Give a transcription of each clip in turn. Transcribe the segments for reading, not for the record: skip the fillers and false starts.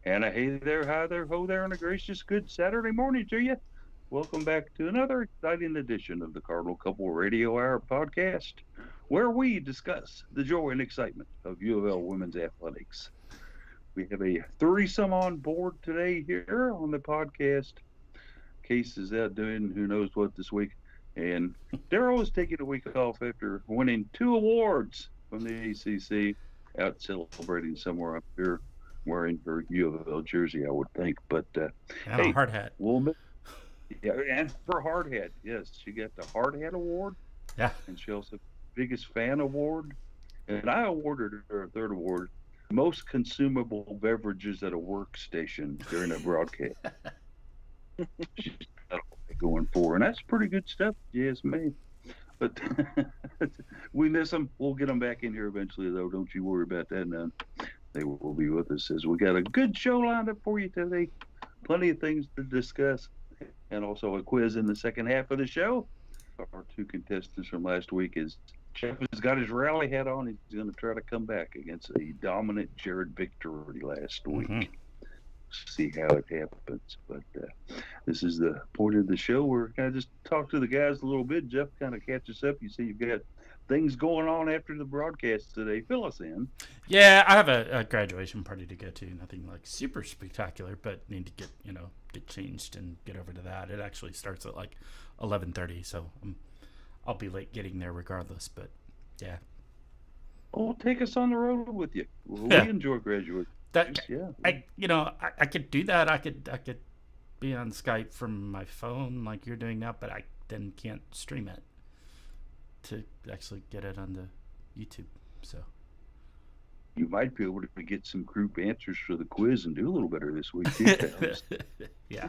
And a hey there, hi there, ho there, and a gracious good Saturday morning to you. Welcome back to another exciting edition of the Cardinal Couple Radio Hour podcast, where we discuss the joy and excitement of UofL women's athletics. We have a threesome on board today here on the podcast. Case is out doing who knows what this week, and Daryl is taking a week off after winning two awards from the ACC, out celebrating somewhere up here wearing her U of L jersey, I would think. But And a hey, hard hat. we'll miss, yeah, and for hard hat, yes, she got the hard hat award, Yeah. and she also biggest fan award, and I awarded her a third award, most consumable beverages at a workstation during a broadcast. She's got all that going for her, and that's pretty good stuff. Yes, me. But we miss them. We'll get them back in here eventually, though. Don't you worry about that. None. They will be with us as we got a good show lined up for you today. Plenty of things to discuss, and also a quiz in the second half of the show. Our two contestants from last week is Jeff has got his rally hat on. He's going to try to come back against a dominant Jared victory last Mm-hmm. week. See how it happens. But this is the point of the show where kind of just talk to the guys a little bit. Jeff kind of catch us up. You see, you've got things going on after the broadcast today. Fill us in. Yeah, I have a graduation party to go to. Nothing like super spectacular, but need to get changed and get over to that. It actually starts at like 11:30, so I'll be late getting there regardless. But yeah, Oh, take us on the road with you. Well, yeah. we enjoy graduate. That Yeah. I could do that. I could be on Skype from my phone like you're doing now, but I then can't stream it to actually get it on the YouTube. So You might be able to get some group answers for the quiz and do a little better this week, too. yeah.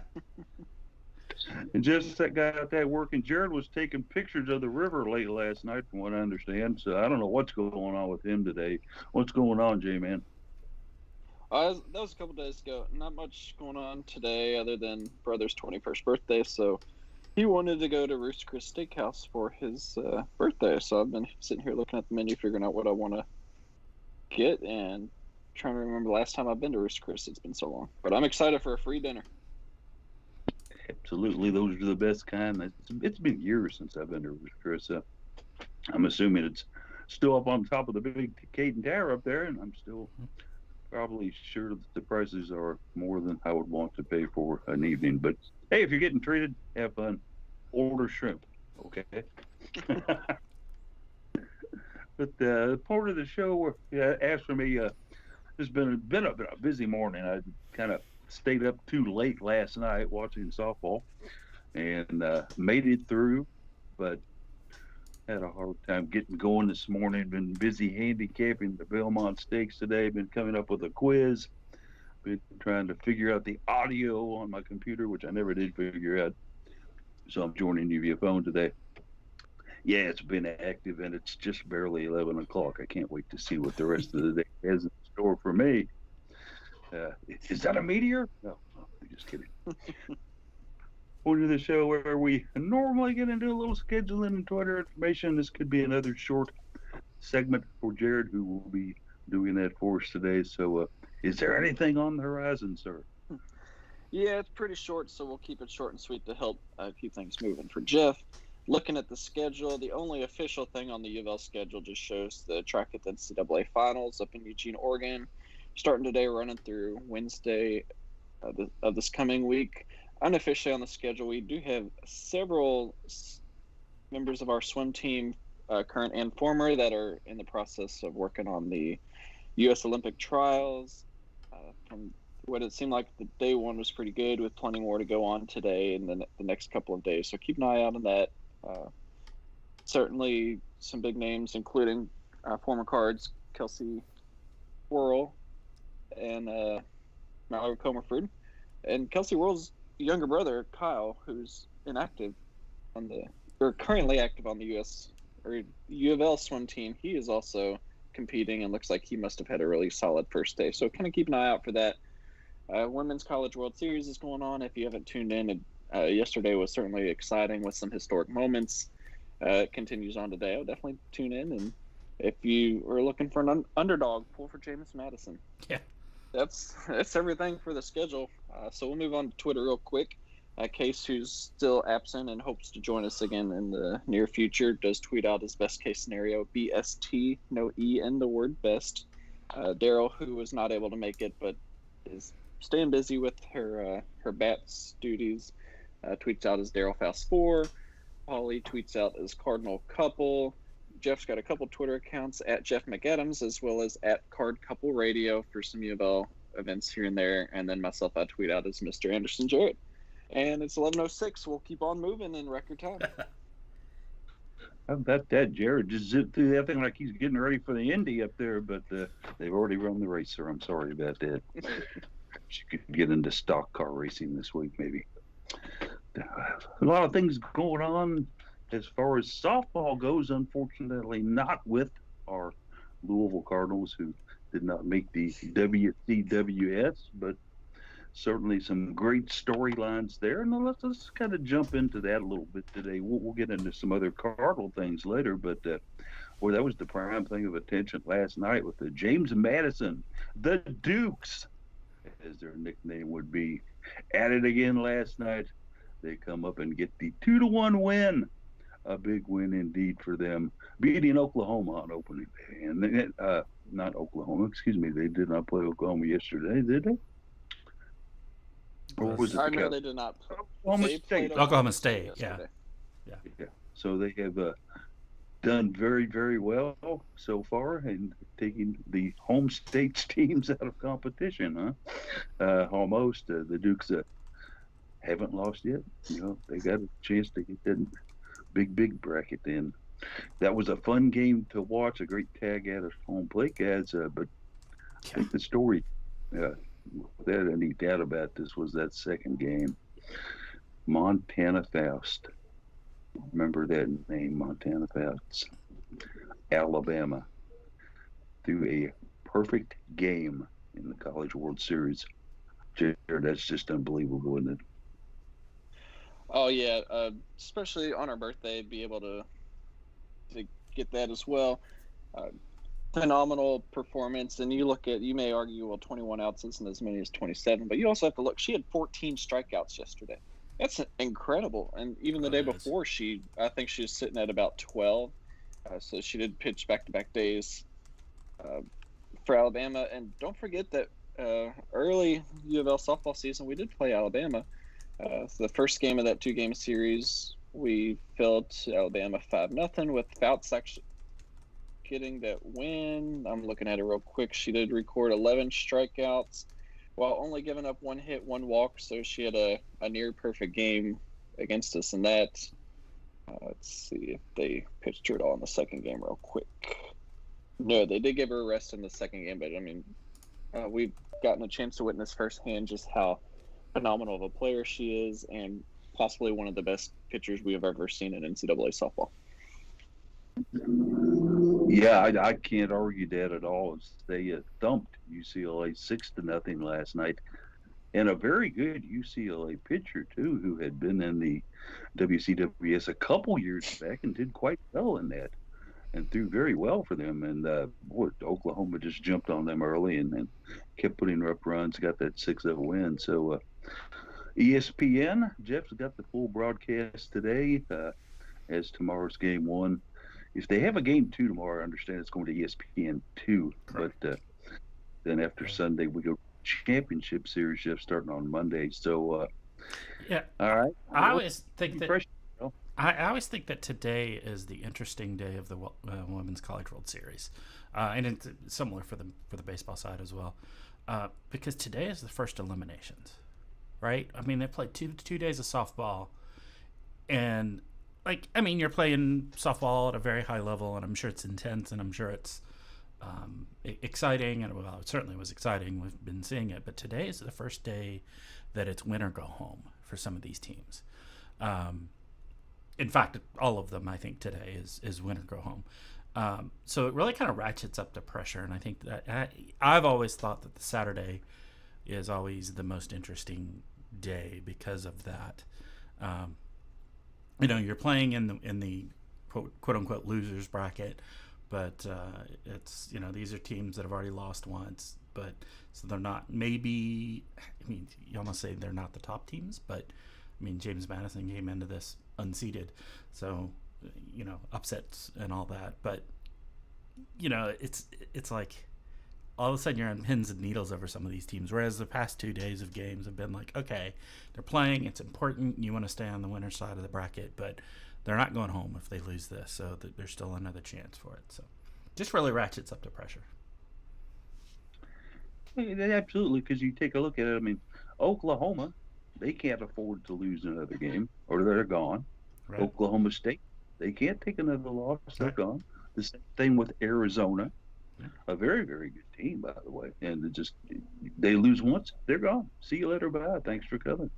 And just that got that working. Jared was taking pictures of the river late last night, from what I understand. So I don't know what's going on with him today. What's going on, J-Man? That was a couple days ago. Not much going on today other than brother's 21st birthday. So he wanted to go to Rooster Chris Steakhouse for his birthday. So I've been sitting here looking at the menu, figuring out what I want to get, and trying to remember the last time I've been to Rooster Chris. It's been so long. But I'm excited for a free dinner. Absolutely, those are the best kind. It's been years since I've been to Chris. I'm assuming it's still up on top of the big Caden Tower up there, and I'm still probably sure that the prices are more than I would want to pay for an evening. But hey, if you're getting treated, have fun. Order shrimp, okay? But the part of the show where asked for me, it's been a busy morning. I kind of stayed up too late last night watching softball, and made it through, but had a hard time getting going this morning. Been busy handicapping the Belmont Stakes today. Been coming up with a quiz. Been trying to figure out the audio on my computer, which I never did figure out. So I'm joining you via phone today. Yeah, it's been active, and it's just barely 11 o'clock. I can't wait to see what the rest of the day has in store for me. Is that a meteor? No, I'm just kidding. Point of the show where we normally get into a little scheduling and Twitter information. This could be another short segment for Jared, who will be doing that for us today. So, is there anything on the horizon, sir? Yeah, it's pretty short, so we'll keep it short and sweet to help keep things moving. For Jeff, looking at the schedule, the only official thing on the U of L schedule just shows the track at the NCAA Finals up in Eugene, Oregon, starting today, running through Wednesday of this coming week. Unofficially on the schedule, we do have several members of our swim team, current and former, that are in the process of working on the U.S. Olympic trials. From what it seemed like, the day one was pretty good, with plenty more to go on today and then the next couple of days. So keep an eye out on that. Certainly some big names, including former Cards, Kelsey Worrell and Mallory Comerford. And Kelsey Worrell's younger brother, Kyle, who's currently active on the U of L swim team. He is also competing and looks like he must have had a really solid first day. So kind of keep an eye out for that. Women's College World Series is going on. If you haven't tuned in, yesterday was certainly exciting with some historic moments. It continues on today. I'll definitely tune in. And if you are looking for an underdog, pull for Jameis Madison. Yeah. that's everything for the schedule. So we'll move on to Twitter real quick. Case, who's still absent and hopes to join us again in the near future, does tweet out his best case scenario, BST, no E in the word best. Daryl, who was not able to make it but is staying busy with her bats duties, tweets out as Daryl Faust 4. Holly tweets out as Cardinal Couple. Jeff's got a couple Twitter accounts at Jeff McAdams as well as at Card Couple Radio for some UofL events here and there. And then myself, I tweet out as Mr. Anderson Jarrett. And it's 11:06. We'll keep on moving in record time. How about that? Jared just zipped through that thing like he's getting ready for the Indy up there, but they've already run the race, sir. I'm sorry about that. She could get into stock car racing this week, maybe. A lot of things going on as far as softball goes, unfortunately, not with our Louisville Cardinals, who did not make the WCWS, but certainly some great storylines there. And let's kind of jump into that a little bit today. We'll get into some other Cardinal things later, but boy, that was the prime thing of attention last night with the James Madison, the Dukes, as their nickname would be, at it again last night. They come up and get the 2-1 win. A big win indeed for them, beating Oklahoma on opening day. And they, not Oklahoma, excuse me, they did not play Oklahoma yesterday, did they? Or was it No, they did not. Oklahoma State, yeah. So they have done very, very well so far in taking the home state's teams out of competition, huh? Almost. The Dukes haven't lost yet. You know, they got a chance to get that big bracket in. That was a fun game to watch, a great tag out of home plate guys, but I think the story, without any doubt about this, was that second game. Montana Faust. Remember that name, Montana Faust. Alabama. Threw a perfect game in the College World Series. Jared, that's just unbelievable, isn't it? Oh yeah, especially on our birthday, be able to get that as well. Phenomenal performance, and you may argue, well, 21 outs isn't as many as 27, but you also have to look. She had 14 strikeouts yesterday. That's incredible, and even the day before, I think she was sitting at about 12. So she did pitch back-to-back days for Alabama, and don't forget that early UofL softball season, we did play Alabama. So the first game of that 2-game series, we fell to Alabama 5-0 with Fouts actually getting that win. I'm looking at it real quick. She did record 11 strikeouts while only giving up 1 hit, 1 walk. So she had a near perfect game against us in that. Let's see if they pitched her at all in the second game real quick. No, they did give her a rest in the second game, but I mean, we've gotten a chance to witness firsthand just how phenomenal of a player she is, and possibly one of the best pitchers we have ever seen in NCAA softball. Yeah, I can't argue that at all. They thumped UCLA 6-0 last night, and a very good UCLA pitcher too, who had been in the WCWS a couple years back and did quite well in that, and threw very well for them. And Oklahoma just jumped on them early and kept putting up runs, got that 6-0 win. So ESPN, Jeff's got the full broadcast today as tomorrow's game 1. If they have a game 2 tomorrow, I understand it's going to ESPN 2. Correct. But then after Sunday, we go championship series, Jeff, starting on Monday. So, yeah. All right. I always think that today is the interesting day of the Women's College World Series, and it's similar for the baseball side as well, because today is the first eliminations, right? I mean, they played two days of softball, and you're playing softball at a very high level, and I'm sure it's intense, and I'm sure it's exciting, and well, it certainly was exciting. We've been seeing it, but today is the first day that it's win or go home for some of these teams. In fact, all of them, I think, today is win or go home. So it really kind of ratchets up the pressure, and I think that I've always thought that the Saturday is always the most interesting day because of that. You're playing in the quote unquote losers bracket, but it's these are teams that have already lost once, but so they're not. Maybe I mean you almost say they're not the top teams, but I mean James Madison came into this unseeded, so upsets and all that. But it's like all of a sudden you're on pins and needles over some of these teams. Whereas the past 2 days of games have been like, okay, they're playing, it's important, you want to stay on the winner's side of the bracket, but they're not going home if they lose this, so there's still another chance for it. So just really ratchets up the pressure. Absolutely, because you take a look at it. I mean, Oklahoma, they can't afford to lose another game, or they're gone. Right. Oklahoma State, they can't take another loss; they're Right. gone. The same thing with Arizona, Yeah. a very, very good team, by the way. And they lose once, they're gone. See you later, bye. Thanks for coming.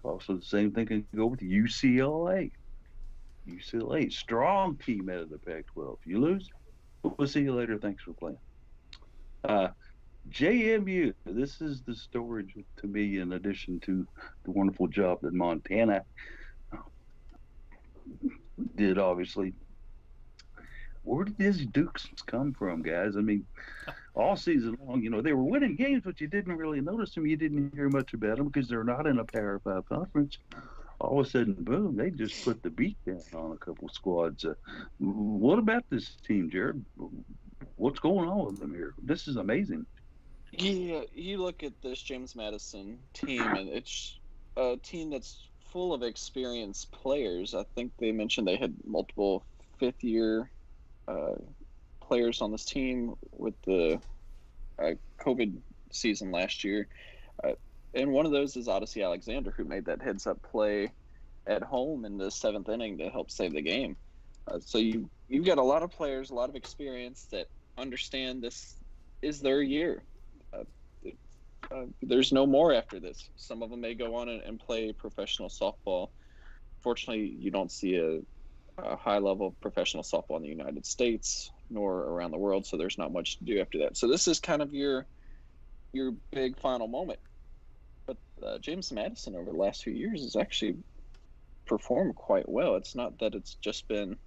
Also, the same thing can go with UCLA. UCLA, strong team out of the Pac-12. You lose, we'll see you later. Thanks for playing. Uh, JMU, this is the story to me, in addition to the wonderful job that Montana did, obviously. Where did these Dukes come from, guys? I mean, all season long, they were winning games, but you didn't really notice them. You didn't hear much about them because they're not in a Power 5 conference. All of a sudden, boom, they just put the beat down on a couple squads. What about this team, Jared? What's going on with them here? This is amazing. Yeah, you look at this James Madison team, and it's a team that's full of experienced players. I think they mentioned they had multiple fifth-year players on this team with the COVID season last year. And one of those is Odyssey Alexander, who made that heads-up play at home in the seventh inning to help save the game. So you've got a lot of players, a lot of experience that understand this is their year. There's no more after this. Some of them may go on and play professional softball. Fortunately, you don't see a high level of professional softball in the United States nor around the world, so there's not much to do after that. So this is kind of your big final moment. But James Madison over the last few years has actually performed quite well. It's not that it's just been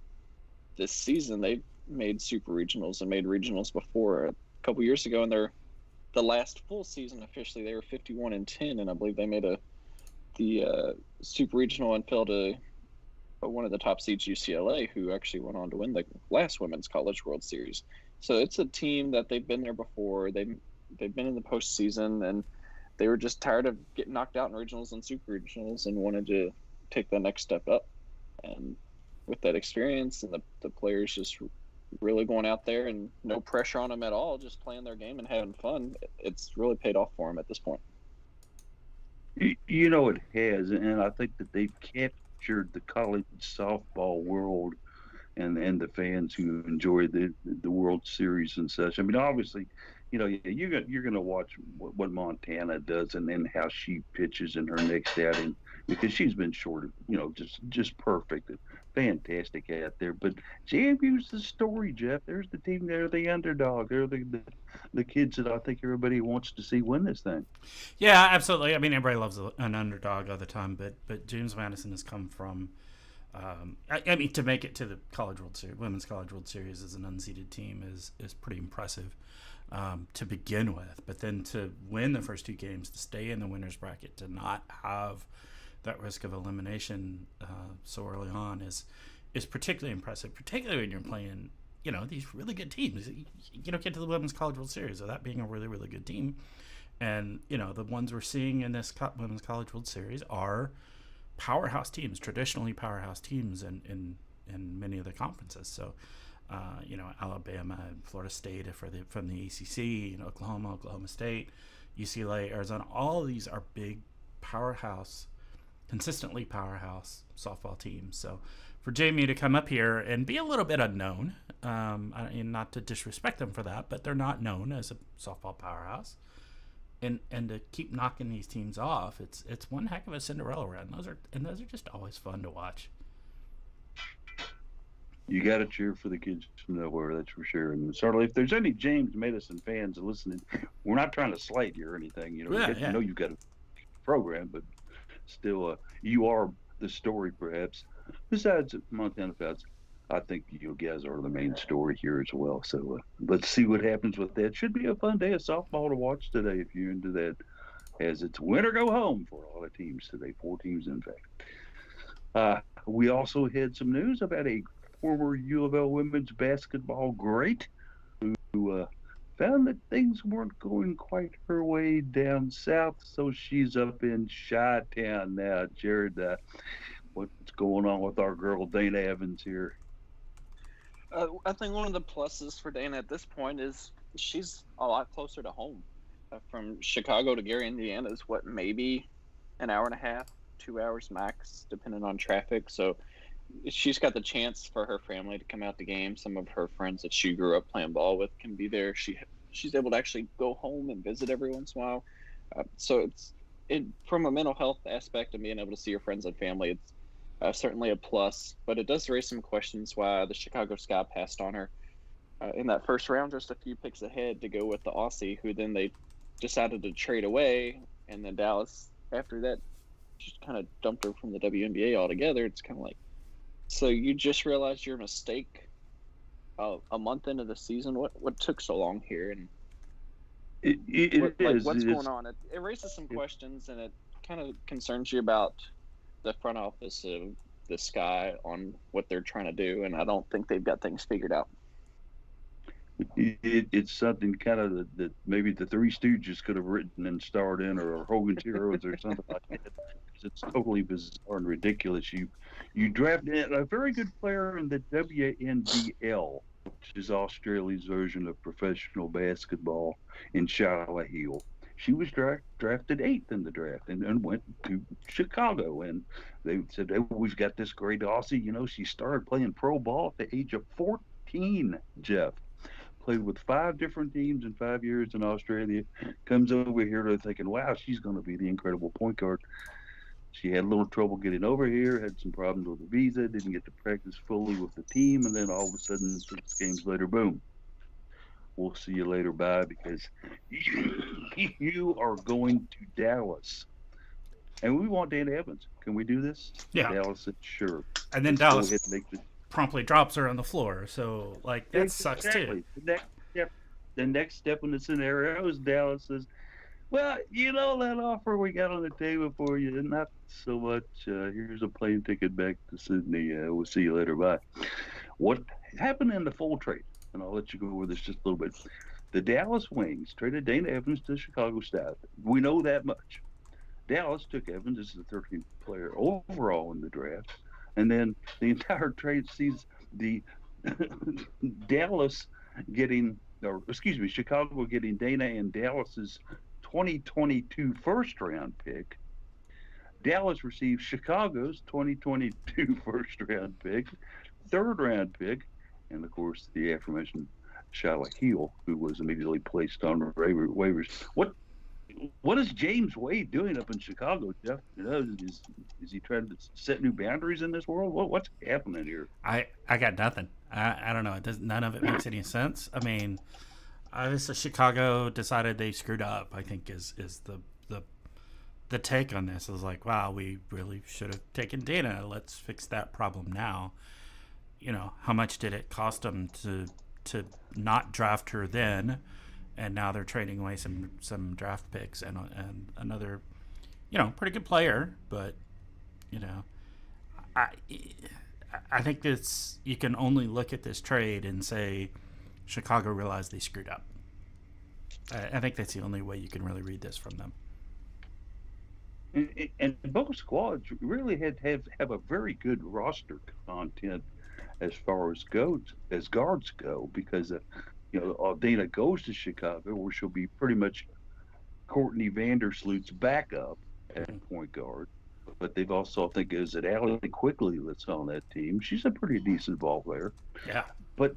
this season. They've made super regionals and made regionals before. A couple years ago, in the last full season officially, they were 51-10, and I believe they made the super regional and fell to one of the top seeds, UCLA, who actually went on to win the last Women's College World Series. So it's a team that they've been there before. They've been in the postseason, and they were just tired of getting knocked out in regionals and super regionals and wanted to take the next step up. And with that experience and the players just really going out there and no pressure on them at all, just playing their game and having fun, it's really paid off for them at this point. It has, and I think that they've captured the college softball world and the fans who enjoy the World Series and such. I mean, obviously, you're going to watch what Montana does and then how she pitches in her next outing, because she's been short of, just perfect and fantastic out there. But JMU's the story, Jeff. There's the team. They're the underdog. They're the kids that I think everybody wants to see win this thing. Yeah, absolutely. I mean, everybody loves an underdog all the time, but James Madison has come from. I mean, to make it to the College World Series, Women's College World Series as an unseeded team is pretty impressive to begin with. But then to win the first two games, to stay in the winner's bracket, to not have that risk of elimination so early on is particularly impressive. Particularly when you're playing, these really good teams. You don't get to the Women's College World Series without being a really, really good team. And the ones we're seeing in this Women's College World Series are powerhouse teams, traditionally powerhouse teams in many of the conferences. So, Alabama and Florida State from the ACC, Oklahoma State, UCLA, Arizona, all of these are big powerhouse, consistently powerhouse softball teams. So for JMU to come up here and be a little bit unknown, and not to disrespect them for that, but they're not known as a softball powerhouse. And to keep knocking these teams off, it's one heck of a Cinderella run. Those are just always fun to watch. You got to cheer for the kids from nowhere, that's for sure. And certainly, if there's any James Madison fans listening, we're not trying to slight you or anything. You've got a program, but still, you are the story, perhaps. Besides Montana Fouts, I think you guys are the main story here as well. So let's see what happens with that. Should be a fun day of softball to watch today if you're into that. As it's win or go home for a lot of teams today, 4 teams in fact. We also had some news about a former U of L women's basketball great who found that things weren't going quite her way down south, so she's up in Chi-Town now. Jared, what's going on with our girl Dana Evans here? I think one of the pluses for Dana at this point is she's a lot closer to home. From Chicago to Gary, Indiana is what, maybe an hour and a half, 2 hours max, depending on traffic. So she's got the chance for her family to come out to games. Some of her friends that she grew up playing ball with can be there. She's able to actually go home and visit every once in a while. So from a mental health aspect and being able to see your friends and family, it's certainly a plus. But it does raise some questions why the Chicago Sky passed on her in that first round, just a few picks ahead to go with the Aussie, who then they decided to trade away, and then Dallas after that just kind of dumped her from the WNBA altogether. It's kind of like, so you just realized your mistake a month into the season? What took so long here? And what's going on? It raises some questions, and it kind of concerns you about the front office of the Sky on what they're trying to do, and I don't think they've got things figured out. It's something kind of that maybe the Three Stooges could have written and starred in, or Hogan's Heroes, or something like that. It's totally bizarre and ridiculous. You drafted a very good player in the WNBL, which is Australia's version of professional basketball, in Charlotte Hill. She was drafted 8th in the draft and went to Chicago. And they said, "Oh, we've got this great Aussie." She started playing pro ball at the age of 14, Jeff. Played with 5 different teams in 5 years in Australia. Comes over here to thinking, wow, she's going to be the incredible point guard. She had a little trouble getting over here, had some problems with the visa, didn't get to practice fully with the team, and then all of a sudden, 6 games later, boom. We'll see you later, bye, because you are going to Dallas. And we want Dana Evans. Can we do this? Yeah. Dallas said, sure. And then Dallas promptly drops her on the floor. So, that sucks too. The next step in the scenario is Dallas says, well, that offer we got on the table for you, not so much. Here's a plane ticket back to Sydney. We'll see you later. Bye. What happened in the full trade? And I'll let you go over this just a little bit. The Dallas Wings traded Dana Evans to Chicago Sky. We know that much. Dallas took Evans as the 13th player overall in the draft. And then the entire trade sees the Chicago getting Dana and Dallas's 2022 first round pick. Dallas receives Chicago's 2022 first round pick, third round pick, and of course the aforementioned Charlotte Hill, who was immediately placed on waivers. What is James Wade doing up in Chicago, Jeff? Is he trying to set new boundaries in this world? What's happening here? I got nothing. I don't know. None of it makes any sense. I mean, obviously Chicago decided they screwed up, I think is the take on this. Is like, wow, we really should have taken Dana. Let's fix that problem now. How much did it cost them to not draft her then? And now they're trading away some draft picks and another, pretty good player. But, I think this, you can only look at this trade and say Chicago realized they screwed up. I think that's the only way you can really read this from them. And both squads really have a very good roster content as far as guards go, because Dana goes to Chicago, where she'll be pretty much Courtney Vandersloot's backup at point guard. But they've also, I think, is it Allie Quickly that's on that team? She's a pretty decent ball player. Yeah. But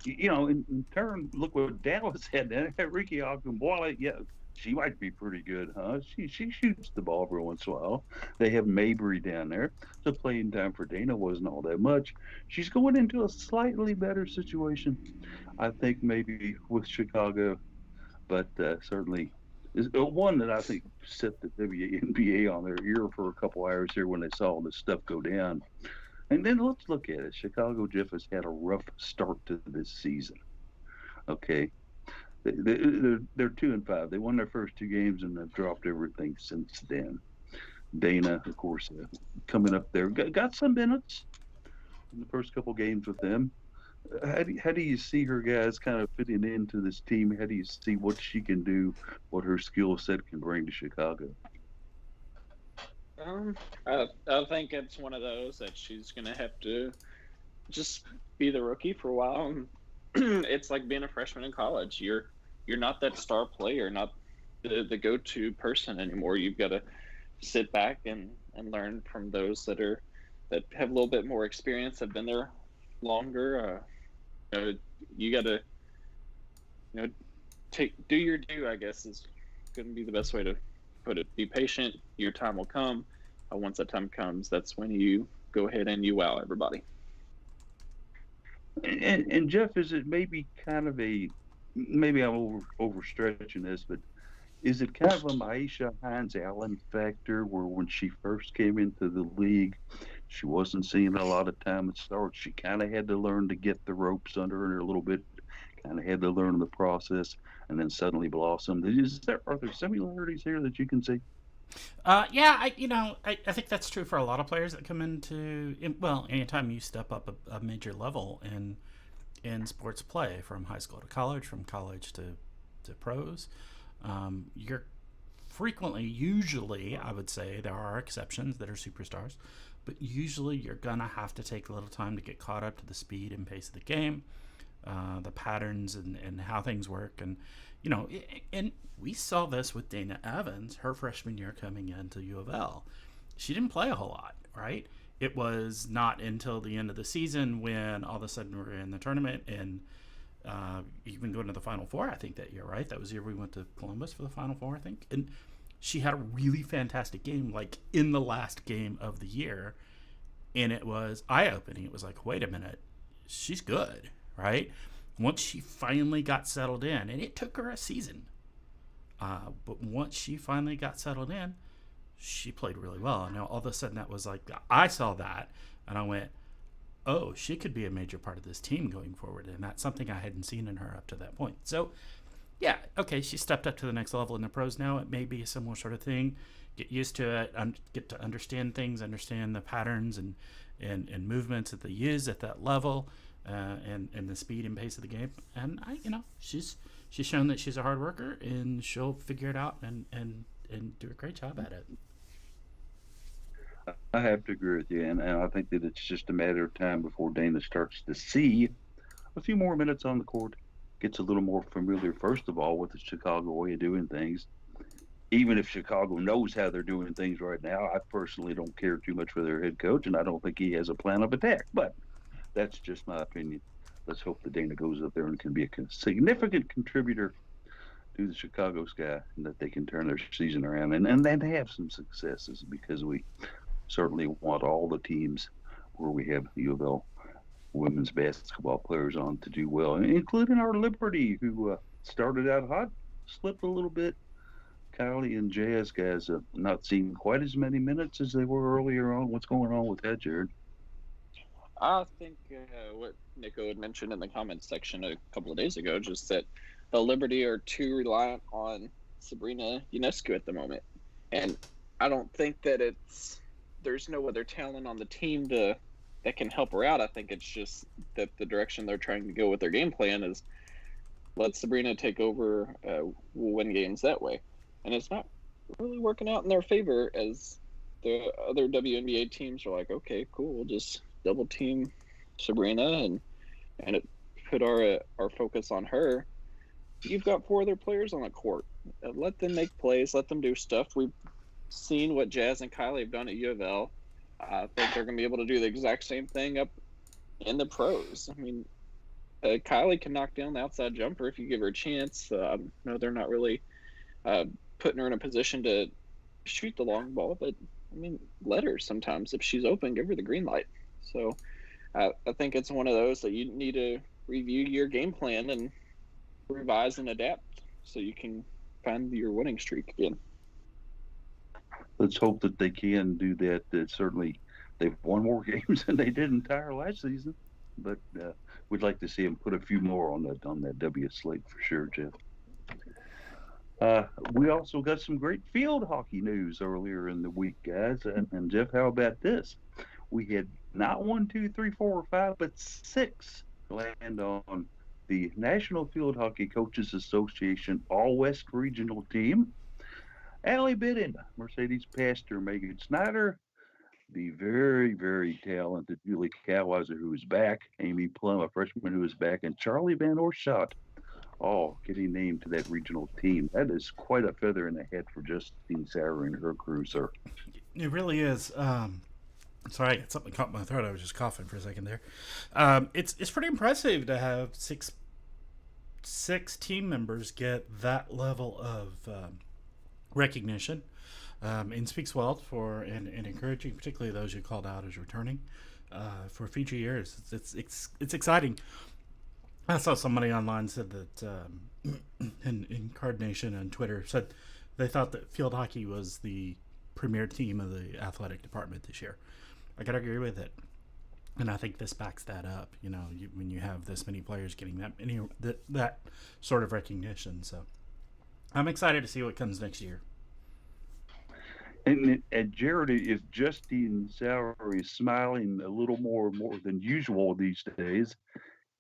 in turn, look what Dallas had. Ricky Ogunbowale, yeah, she might be pretty good, huh? She shoots the ball every once in a while. They have Mabry down there. So playing time for Dana wasn't all that much. She's going into a slightly better situation, I think, maybe with Chicago, but certainly is one that I think set the WNBA on their ear for a couple hours here when they saw this stuff go down. And then let's look at it. Chicago Jeff has had a rough start to this season. Okay, they're 2-5. They won their first two games and they've dropped everything since then. Dana, of course, coming up there, got some minutes in the first couple games with them. How do you see her guys kind of fitting into this team? How do you see what she can do, what her skill set can bring to Chicago? Um, I think it's one of those that she's gonna have to just be the rookie for a while. It's like being a freshman in college. You're not that star player, not the go to person anymore. You've got to sit back and learn from those that have a little bit more experience, have been there longer. You know, you got to do your due. I guess is going to be the best way to put it. Be patient. Your time will come. Once that time comes, that's when you go ahead and you wow everybody. And Jeff, is it maybe kind of maybe I'm overstretching this, but is it kind of a Maisha Hines Allen factor where when she first came into the league, she wasn't seeing a lot of time at start. She kind of had to learn to get the ropes under her a little bit, kind of had to learn the process, and then suddenly blossomed. Are there similarities here that you can see? Yeah, I think that's true for a lot of players that come into well, anytime you step up a major level in sports play, from high school to college, from college to pros, you're frequently, usually, I would say there are exceptions that are superstars, but usually you're gonna have to take a little time to get caught up to the speed and pace of the game, the patterns and how things work, and and we saw this with Dana Evans, her freshman year coming into U of L. She didn't play a whole lot, right? It was not until the end of the season when all of a sudden we were in the tournament and even going to the Final Four, I think, that year, right? That was the year we went to Columbus for the Final Four, I think. And she had a really fantastic game, like in the last game of the year. And it was eye-opening. It was like, wait a minute, she's good, right? Once she finally got settled in, and it took her a season, but once she finally got settled in, she played really well. And now all of a sudden that was like, I saw that and I went, oh, she could be a major part of this team going forward. And that's something I hadn't seen in her up to that point. So, yeah, okay, she stepped up to the next level in the pros now. It may be a similar sort of thing. Get used to it, get to understand things, understand the patterns and movements that they use at that level, and the speed and pace of the game. And she's shown that she's a hard worker, and she'll figure it out and do a great job at it. I have to agree with you, and I think that it's just a matter of time before Dana starts to see a few more minutes on the court, gets a little more familiar, first of all, with the Chicago way of doing things. Even if Chicago knows how they're doing things right now, I personally don't care too much for their head coach, and I don't think he has a plan of attack. But that's just my opinion. Let's hope that Dana goes up there and can be a significant contributor to the Chicago Sky, and that they can turn their season around and then have some successes, because we certainly want all the teams where we have U of L women's basketball players on to do well, including our Liberty, who started out hot, slipped a little bit. Kylie and Jazz guys have not seen quite as many minutes as they were earlier on. What's going on with that, Jared? I think what Nico had mentioned in the comments section a couple of days ago, just that the Liberty are too reliant on Sabrina Ionescu at the moment. And I don't think that there's no other talent on the team that can help her out. I think it's just that the direction they're trying to go with their game plan is let Sabrina take over, we'll win games that way. And it's not really working out in their favor, as the other WNBA teams are like, okay, cool, we'll just double team Sabrina and it put our focus on her. You've got four other players on the court. Let them make plays. Let them do stuff. We've seen what Jazz and Kylie have done at U of L. I think they're going to be able to do the exact same thing up in the pros. I mean, Kylie can knock down the outside jumper if you give her a chance. No, they're not really putting her in a position to shoot the long ball, but I mean, let her sometimes. If she's open, give her the green light. So I think it's one of those that you need to review your game plan and revise and adapt so you can find your winning streak again. Let's hope that they can do that. Certainly, they've won more games than they did entire last season. But we'd like to see them put a few more on that W slate for sure, Jeff. We also got some great field hockey news earlier in the week, guys. And Jeff, how about this? We had not one, two, three, four, or five, but six land on the National Field Hockey Coaches Association All West Regional Team. Allie Bidden, Mercedes Pastor, Megan Snyder, the very, very talented Julie Cowheiser, who is back, Amy Plum, a freshman who is back, and Charlie Van Oorschot, all getting named to that regional team. That is quite a feather in the head for Justine Sauer and her crew, sir. It really is. Sorry, I got something caught in my throat. I was just coughing for a second there. It's pretty impressive to have six team members get that level of recognition. And speaks well for and encouraging, particularly those you called out as returning for future years. It's exciting. I saw somebody online said that in Card Nation and Twitter said they thought that field hockey was the premier team of the athletic department this year. I gotta agree with it, and I think this backs that up. You know, when you have this many players getting that sort of recognition, so I'm excited to see what comes next year. And Jared, if Justine Sauer is smiling a little more than usual these days,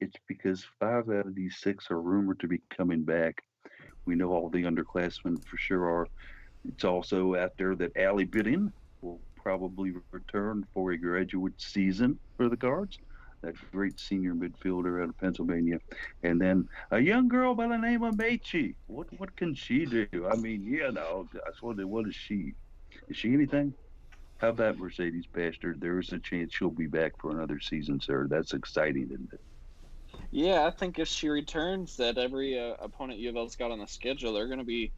it's because 5 out of these 6 are rumored to be coming back. We know all the underclassmen for sure are. It's also out there that Allie Bidding will probably return for a graduate season for the Cards. That great senior midfielder out of Pennsylvania. And then a young girl by the name of Mechi. What can she do? I mean, gosh, what is she? Is she anything? How about Mercedes Pastor? There is a chance she'll be back for another season, sir. That's exciting, isn't it? Yeah, I think if she returns, that every opponent UofL's got on the schedule, they're going to be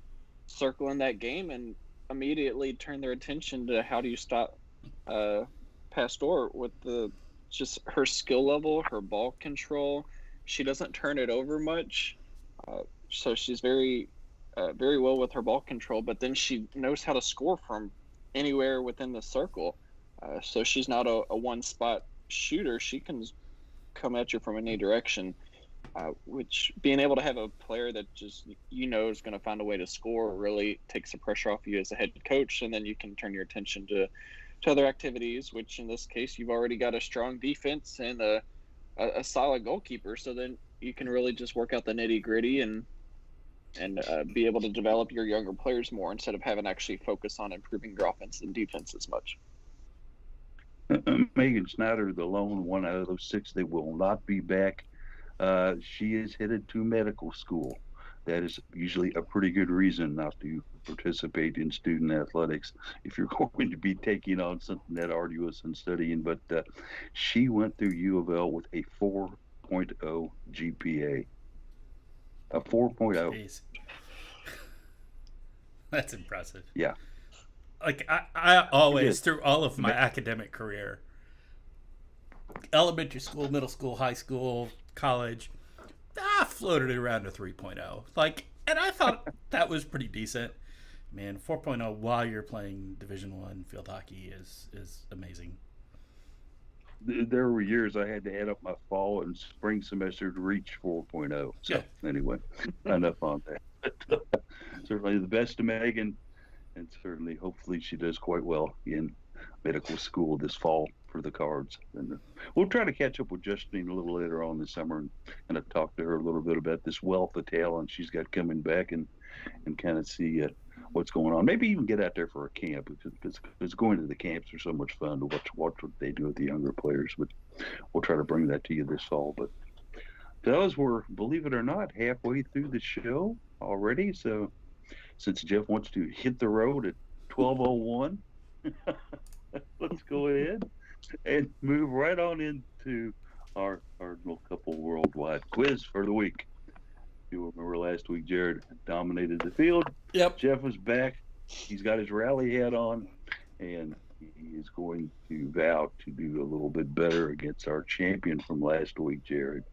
circling that game and immediately turn their attention to how do you stop Pastor with just her skill level, her ball control. She doesn't turn it over much, so she's very well with her ball control. But then she knows how to score from anywhere within the circle. So she's not a one spot shooter. She can come at you from any direction. Which being able to have a player that just is going to find a way to score really takes the pressure off you as a head coach, and then you can turn your attention to other activities. Which in this case, you've already got a strong defense and a solid goalkeeper, so then you can really just work out the nitty gritty and be able to develop your younger players more instead of having to actually focus on improving your offense and defense as much. Megan Snyder, the lone one out of those 6 that will not be back. She is headed to medical school. That is usually a pretty good reason not to participate in student athletics if you're going to be taking on something that arduous and studying. But she went through UofL with a 4.0 GPA. A 4.0. Jeez. That's impressive. Yeah. Like I always, through all of my academic career, elementary school, middle school, high school, college, I floated it around to 3.0. Like, and I thought that was pretty decent. Man, 4.0 while you're playing Division I field hockey is amazing. There were years I had to add up my fall and spring semester to reach 4.0. So anyway, enough on that. But, certainly the best to Megan, and certainly hopefully she does quite well in medical school this fall for the Cards. And we'll try to catch up with Justine a little later on this summer and kind of talk to her a little bit about this wealth of talent she's got coming back and kind of see what's going on. Maybe even get out there for a camp because going to the camps are so much fun to watch what they do with the younger players. But we'll try to bring that to you this fall. But those were, believe it or not, halfway through the show already. So since Jeff wants to hit the road at 12:01, let's go ahead and move right on into our Cardinal Couple Worldwide quiz for the week. You remember last week, Jared dominated the field. Yep. Jeff was back. He's got his rally hat on, and he is going to vow to do a little bit better against our champion from last week, Jared.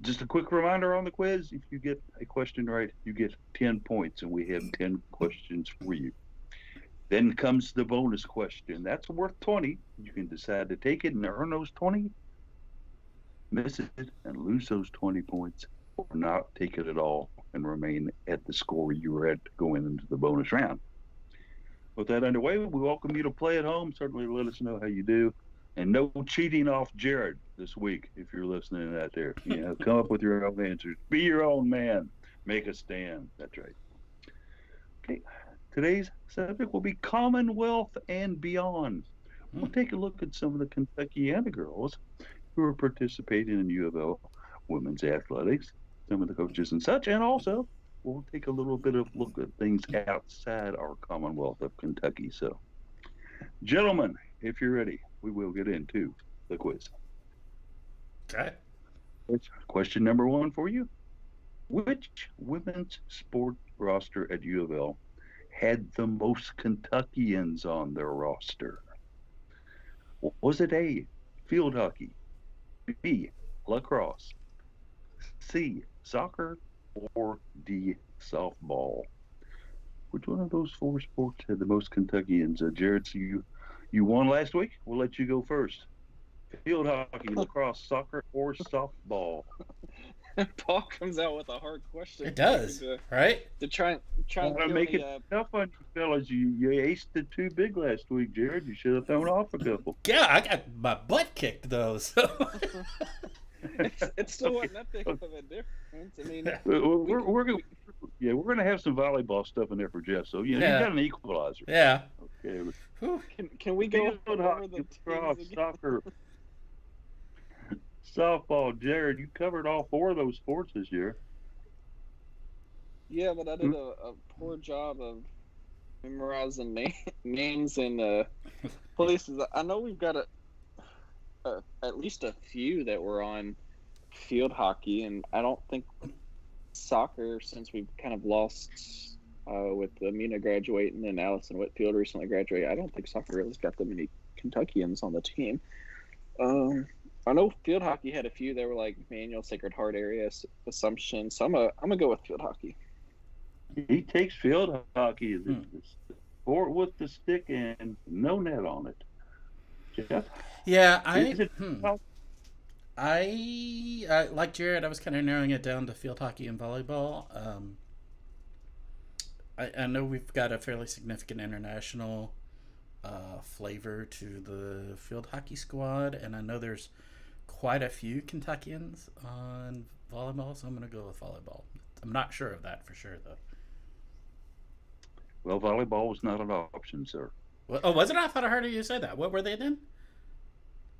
Just a quick reminder on the quiz. If you get a question right, you get 10 points, and we have 10 questions for you. Then comes the bonus question. That's worth 20. You can decide to take it and earn those 20, miss it and lose those 20 points, or not take it at all and remain at the score you were at going into the bonus round. With that underway, we welcome you to play at home. Certainly let us know how you do. And no cheating off Jared this week if you're listening out there. Come up with your own answers. Be your own man. Make a stand. That's right. Okay. Today's subject will be Commonwealth and beyond. We'll take a look at some of the Kentuckiana girls who are participating in UofL women's athletics, some of the coaches and such, and also we'll take a little bit of look at things outside our Commonwealth of Kentucky. So, gentlemen, if you're ready, we will get into the quiz. Okay. Question number 1 for you. Which women's sport roster at UofL had the most Kentuckians on their roster? Was it A, field hockey, B, lacrosse, C, soccer, or D, softball? Which one of those 4 sports had the most Kentuckians? Jared, so you won last week. We'll let you go first. Field hockey, lacrosse, soccer, or softball? Paul comes out with a hard question. It does, right? To try and to make it tough on you fellas. You aced it too big last week, Jared. You should have thrown off a couple. Yeah, I got my butt kicked though. So. It still wasn't that big of a difference. I mean, we're gonna have some volleyball stuff in there for Jeff. So you got an equalizer. Yeah. Okay. Can we go over the teams soccer, softball? Jared, you covered all 4 of those sports this year. Yeah, but I did a poor job of memorizing names and places. I know we've got at least a few that were on field hockey, and I don't think soccer, since we've kind of lost with Amina graduating and Allison Whitfield recently graduated, I don't think soccer really's got that many Kentuckians on the team. I know field hockey had a few that were like Manual, Sacred Heart area, Assumption, so I'm gonna go with field hockey. He takes field hockey, the sport with the stick and no net on it. Jeff? Yeah, I like Jared. I was kind of narrowing it down to field hockey and volleyball. I know we've got a fairly significant international flavor to the field hockey squad, and I know there's quite a few Kentuckians on volleyball, so I'm going to go with volleyball. I'm not sure of that for sure, though. Well, volleyball was not an option, sir. Well, oh, was it? I thought I heard you say that. What were they then?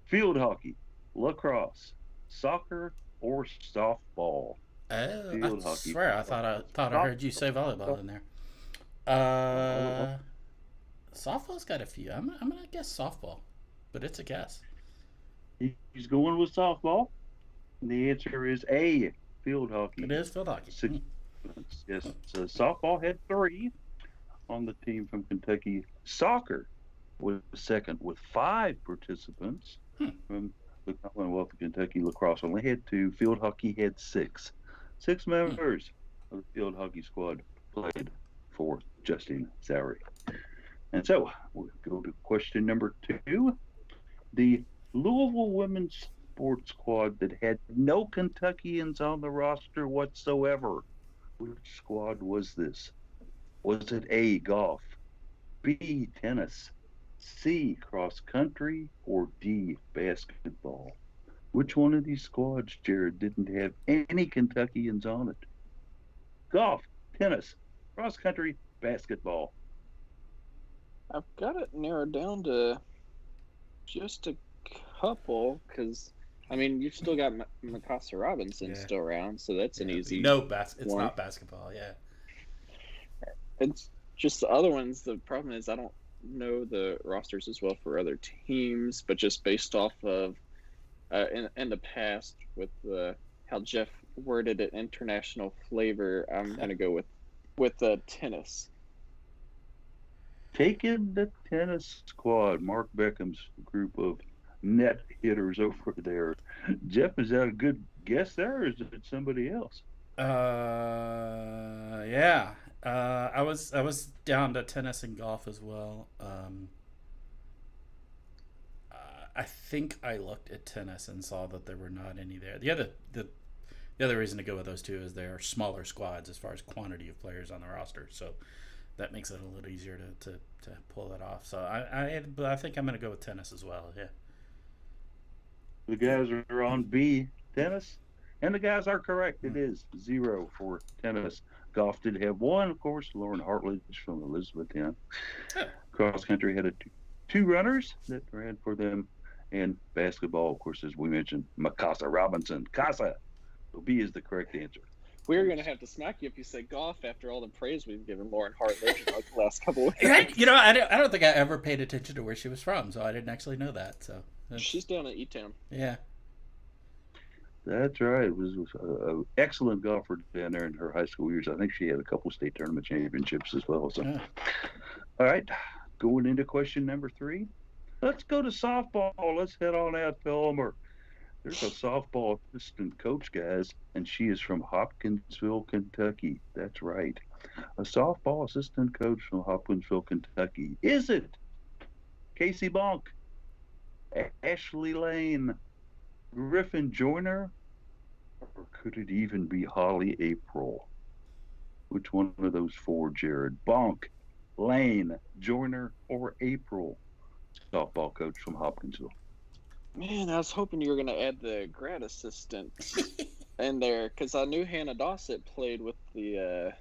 Field hockey, lacrosse, soccer, or softball. Oh, field I hockey. Swear I thought I heard you say volleyball in there. Softball's got a few. I'm gonna guess softball, but it's a guess. He's going with softball. The answer is A, field hockey. It is field hockey. Yes, so softball had 3 on the team from Kentucky. Soccer was second with 5 participants from the Commonwealth of Kentucky. Lacrosse only had 2. Field hockey had 6. 6 members of the field hockey squad played for Justine Zowry. And so we'll go to question number 2. The Louisville women's sports squad that had no Kentuckians on the roster whatsoever. Which squad was this? Was it A, golf, B, tennis, C, cross country, or D, basketball? Which one of these squads, Jared, didn't have any Kentuckians on it? Golf, tennis, cross country, basketball. I've got it narrowed down to just a couple, because I mean you've still got Mikasa Robinson still around, so that's an easy. It's not basketball. Yeah, it's just the other ones. The problem is I don't know the rosters as well for other teams, but just based off of in the past with how Jeff worded it, international flavor, I'm gonna go with tennis. Taking the tennis squad, Mark Beckham's group of net hitters over there. Jeff, is that a good guess there, or is it somebody else? Yeah. I was down to tennis and golf as well. I think I looked at tennis and saw that there were not any there. The other reason to go with those two is they are smaller squads as far as quantity of players on the roster, so that makes it a little easier to pull that off. So I think I'm going to go with tennis as well. Yeah. The guys are on B, tennis, and the guys are correct. It is 0 for tennis. Golf did have one, of course, Lauren Hartledge from Elizabethtown. Oh. Cross country had two runners that ran for them, and basketball, of course, as we mentioned, Mikasa Robinson. Casa. So B is the correct answer. We're going to have to smack you if you say golf after all the praise we've given Lauren Hartledge in like the last couple of weeks. Right? You know, I don't think I ever paid attention to where she was from, so I didn't actually know that. So she's down at E-Town. Yeah. That's right. It was an excellent golfer down there in her high school years. I think she had a couple state tournament championships as well. So, Yeah. All right, going into question number 3. Let's go to softball. Let's head on out to Elmer. There's a softball assistant coach, guys, and she is from Hopkinsville, Kentucky. That's right. A softball assistant coach from Hopkinsville, Kentucky. Is it Casey Bonk, Ashley Lane, Griffin Joyner, or could it even be Holly April? Which one of those 4, Jared? Bonk, Lane, Joyner, or April? Softball coach from Hopkinsville. Man, I was hoping you were going to add the grad assistant in there because I knew Hannah Dossett played with the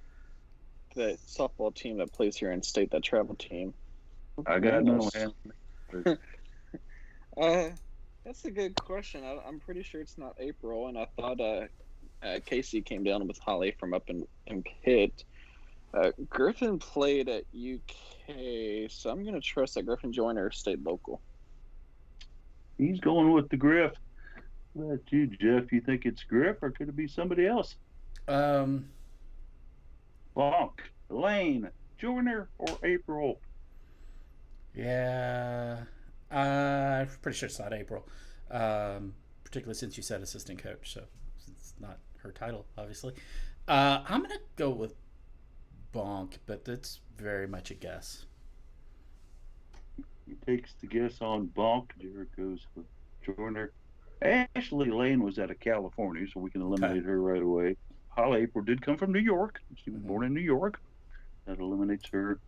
softball team that plays here in state, that travel team. I got no hand. That's a good question. I'm pretty sure it's not April, and I thought Casey came down with Holly from up in Pitt. Griffin played at UK, so I'm going to trust that Griffin Joyner stayed local. He's going with the Griff. What about you, Jeff? You think it's Griff, or could it be somebody else? Bonk, Lane, Joyner, or April? Yeah. I'm pretty sure it's not April. Particularly since you said assistant coach, so it's not her title, obviously. I'm going to go with Bonk, but that's very much a guess. He takes the guess on Bonk. Jared goes with Joyner. Ashley Lane was out of California, so we can eliminate her right away. Holly April did come from New York. She was born in New York. That eliminates her.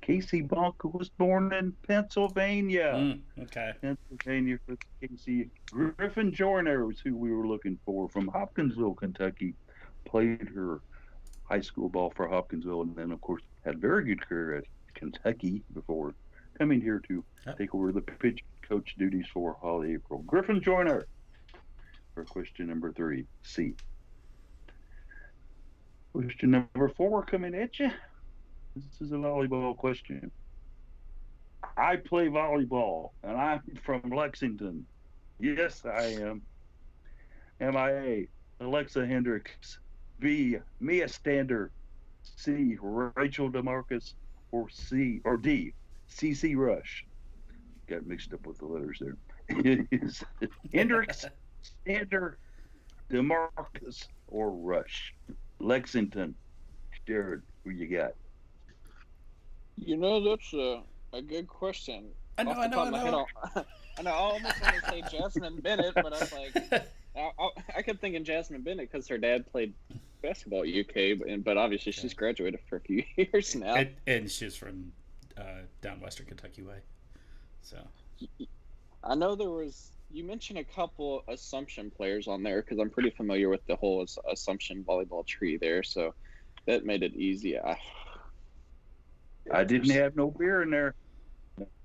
Casey Bonk was born in Pennsylvania. Okay. Pennsylvania for Casey. Griffin Joyner was who we were looking for from Hopkinsville, Kentucky. Played her high school ball for Hopkinsville, and then, of course, had a very good career at Kentucky before coming here to take over the pitch coach duties for Holly April. Griffin Joyner for question number 3, C. Question number 4 coming at you. This is a volleyball question. I play volleyball, and I'm from Lexington. Yes, I am. Am I A, Alexa Hendricks, B, Mia Stander, C, Rachel DeMarcus, or D, CC Rush? Got mixed up with the letters there. It is Hendricks, Stander, DeMarcus, or Rush? Lexington. Jared, who you got? You know, that's a good question. I know. I almost want to say Jasmine Bennett, but I was like, I kept thinking Jasmine Bennett because her dad played basketball at UK, but obviously she's graduated for a few years now. And she's from down Western Kentucky way. So I know you mentioned a couple Assumption players on there because I'm pretty familiar with the whole Assumption volleyball tree there, so that made it easy. I didn't have no beer in there.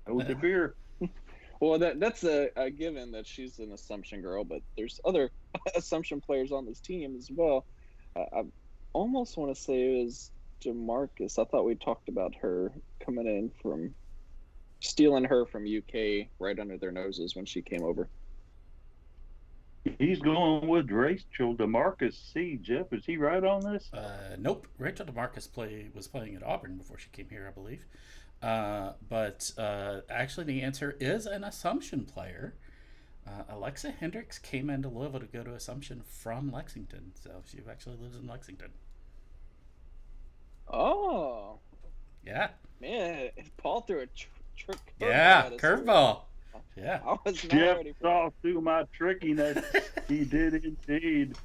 No the beer. Well, that's a given that she's an Assumption girl, but there's other Assumption players on this team as well. I almost want to say it was DeMarcus. I thought we talked about her coming in from stealing her from UK right under their noses when she came over. He's going with Rachel DeMarcus. See, Jeff, is he right on this? Nope. Rachel DeMarcus was playing at Auburn before she came here, I believe. But actually, the answer is an Assumption player. Alexa Hendricks came into Louisville to go to Assumption from Lexington, so she actually lives in Lexington. Oh, Yeah. man. Paul threw a trick curveball Yeah. at us here. Curveball. Yeah. I was not Jeff ready for saw through my trickiness. He did indeed.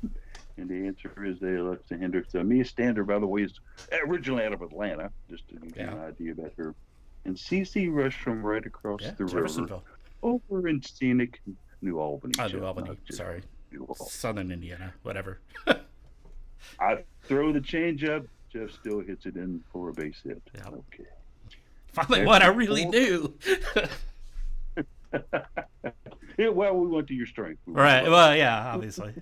And the answer is the Alexa Hendricks. Mia Stander, by the way, is originally out of Atlanta, just to give you Yeah. an idea about her. And CC Rush from right across Yeah. the river Jeffersonville. over in scenic New Albany. Oh, Jeff, New Albany. not just Sorry. New Albany. Southern Indiana. Whatever. I throw the change up. Jeff still hits it in for a base hit. Yeah. Okay. Finally, what I really knew. Yeah, well, we went to your strength. Right. Well, yeah, obviously.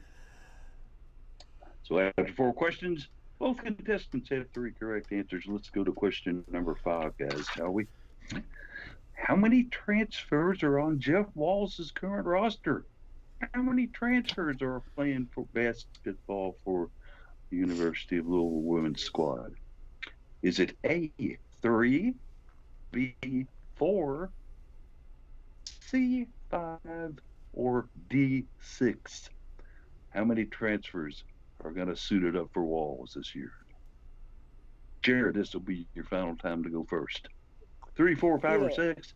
So after 4 questions, both contestants have 3 correct answers. Let's go to question number 5, guys, shall we? How many transfers are on Jeff Walls' current roster? How many transfers are playing for basketball for the University of Louisville women's squad? Is it A, 3, B, 4, C, 5, or D, 6? How many transfers are going to suit it up for Walls this year? Jared, this will be your final time to go first. 3, 4, 5, or 6?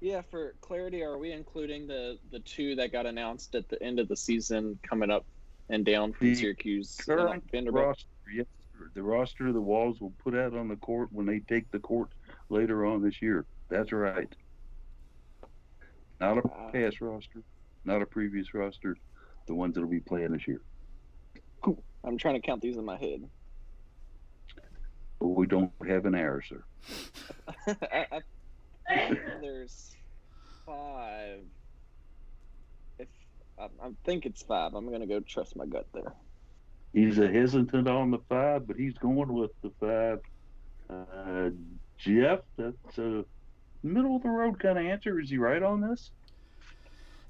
Yeah, for clarity, are we including the 2 that got announced at the end of the season coming up and down from Syracuse and Vanderbilt? Roster, yes, sir. The roster the Walls will put out on the court when they take the court later on this year. That's right. Not a past roster, not a previous roster. The ones that will be playing this year. Cool. I'm trying to count these in my head. But we don't have an hour, sir. There's 5. I think it's 5. I'm gonna go trust my gut there. He's a hesitant on the 5, but he's going with the 5. Jeff, that's a middle of the road kind of answer. Is he right on this?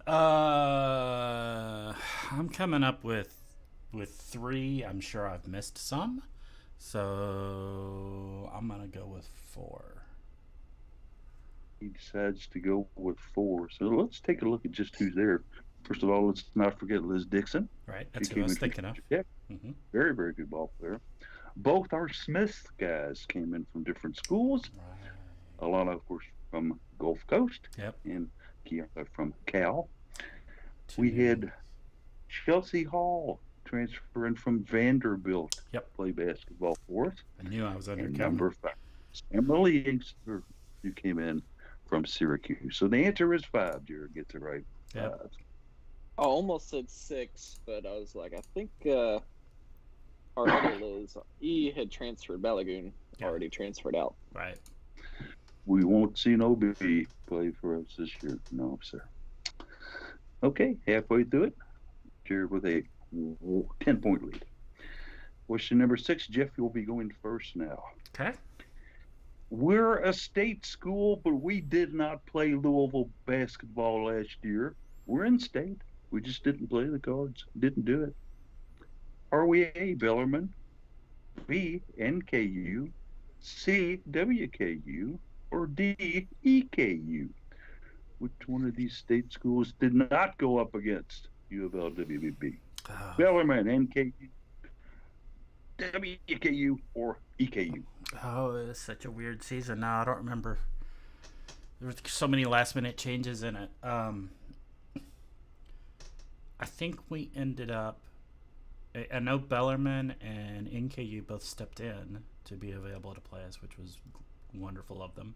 I'm coming up with 3. I'm sure I've missed some, so I'm gonna go with 4. He decides to go with 4. So let's take a look at just who's there. First of all, let's not forget Liz Dixon. Right, that's who I was thinking of. Yeah, very, very good ball player. Both our Smith guys came in from different schools. Right. Alana, of course, from Gulf Coast. Yep. And Kiara from Cal. We had Chelsea Hall transferring from Vanderbilt. Yep. Play basketball for us. I knew I was under. And number 5, Emily Inkster, who came in from Syracuse. So the answer is 5. Jared gets it right. Yep. I almost said 6, but I was like, I think our other Liz E had transferred. Balagoon already transferred out. Right. We won't see no B play for us this year. No, sir. Okay, halfway through it, Jared with a 10-point lead. Question number 6, Jeff, you'll be going first now. Okay. We're a state school, but we did not play Louisville basketball last year. We're in state. We just didn't play the cards. Didn't do it. Are we A, Bellarmine, B, NKU, C, WKU, or D, EKU? Which one of these state schools did not go up against UofL WBB? Bellarmine, NKU, WKU, or EKU? Oh, it was such a weird season. Now I don't remember. There were so many last-minute changes in it. I think we ended up. I know Bellarmine and NKU both stepped in to be available to play us, which was wonderful of them.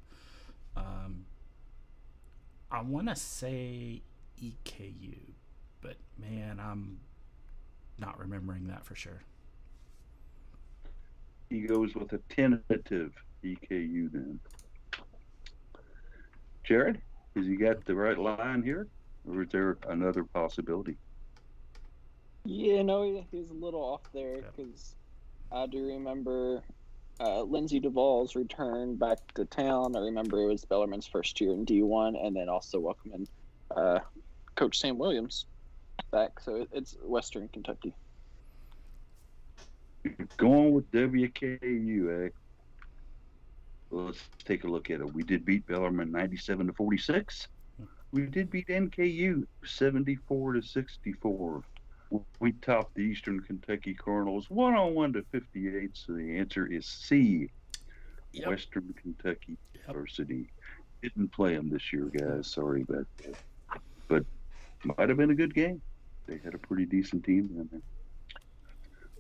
I want to say EKU, but man, I'm not remembering that for sure. He goes with a tentative EKU then. Jared, has he got the right line here, or is there another possibility? Yeah, no, he's a little off there because I do remember Lindsay Duvall's return back to town. I remember it was Bellarmine's first year in D1, and then also welcoming Coach Sam Williams back. So it's Western Kentucky. Going with WKU, eh? Well, let's take a look at it. We did beat Bellarmine 97-46. We did beat NKU 74-64. We topped the Eastern Kentucky Cardinals 101 to 58. So the answer is C. Yep. Western Kentucky Yep. University. Didn't play them this year, guys. Sorry about that. But might have been a good game. They had a pretty decent team down there.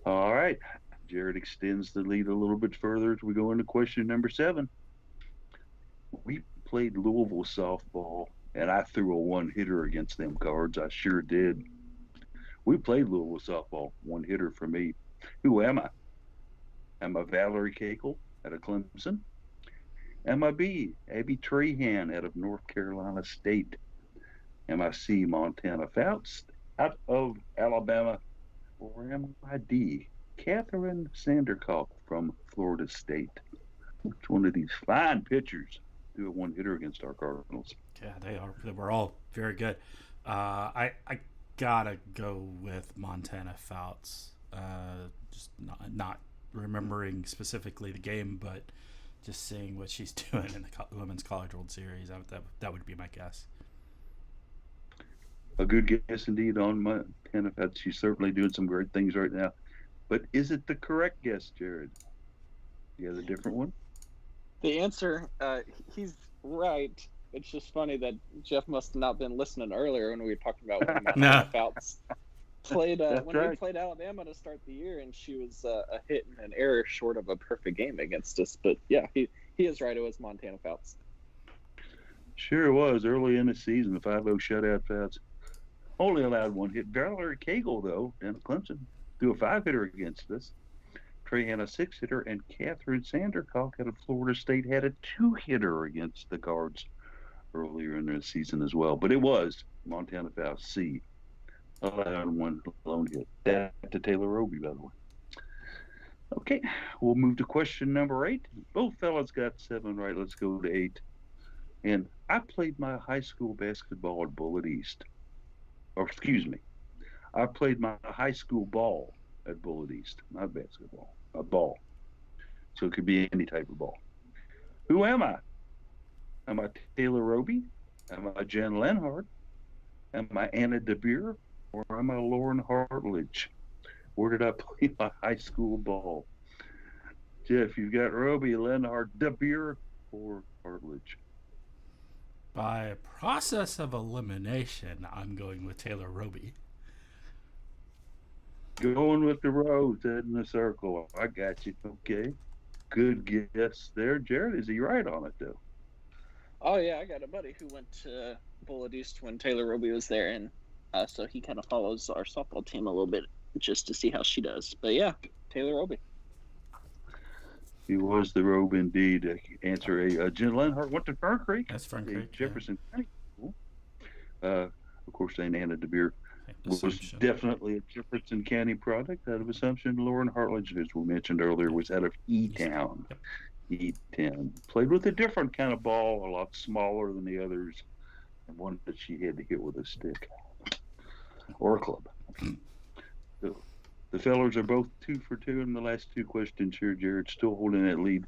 All right. Jared extends the lead a little bit further as we go into question number 7. We played Louisville softball, and I threw a one hitter against them Cards. I sure did. We played Louisville softball, one hitter for me. Who am I? Am I Valerie Cagle out of Clemson? Am I B, Abby Trahan out of North Carolina State? Am I C, Montana Faust out of Alabama? Or am I D, Catherine Sandercock from Florida State? Which one of these fine pitchers threw a one hitter against our Cardinals? Yeah, they are. They were all very good. I gotta go with Montana Fouts. Just not remembering specifically the game, but just seeing what she's doing in the Women's College World Series, that would be my guess. A good guess indeed on Montana Fouts. She's certainly doing some great things right now. But is it the correct guess, Jared? You have a different one? The answer, he's right. It's just funny that Jeff must have not been listening earlier when we were talking about when Montana Fouts played when we played Alabama to start the year, and she was a hit and an error short of a perfect game against us. But yeah, he is right. It was Montana Fouts. Sure was early in the season. The 5-0 shutout Fouts only allowed one hit. Valerie Cagle, though, down at Clemson, threw a 5-hitter against us. Trahan a 6-hitter, and Catherine Sandercock out of Florida State had a 2-hitter against the Cards earlier in the season as well. But it was Montana Faust C. Allowed one lone hit. That to Taylor Roby, by the way. Okay, we'll move to question number 8. Both fellas got 7 right. Let's go to 8. And I played my high school basketball at Bullitt East. Or excuse me, I played my high school ball at Bullitt East, not basketball, a ball. So it could be any type of ball. Who am I? Am I Taylor Roby? Am I Jen Lenhart? Am I Anna DeBeer? Or am I Lauren Hartledge? Where did I play my high school ball? Jeff, you've got Roby, Lenhart, DeBeer, or Hartledge? By process of elimination, I'm going with Taylor Roby. Going with the rows in the circle. I got you. Okay. Good guess there. Jared, is he right on it, though? Oh, yeah, I got a buddy who went to Bullitt East when Taylor Roby was there, and so he kind of follows our softball team a little bit just to see how she does. But, yeah, Taylor Roby. He was the robe indeed. Answer A. Jen Lenhart went to Fern Creek. That's Fern Creek. Jefferson County. Of course, St. Anna DeBeer was Assumption. definitely a Jefferson County product out of Assumption. Lauren Hartledge, as we mentioned earlier, was out of E-Town. Yep. E-Town. Played with a different kind of ball, a lot smaller than the others, and one that she had to hit with a stick or a club. So, the fellers are both 2 for 2 in the last 2 questions here. Jared still holding that lead.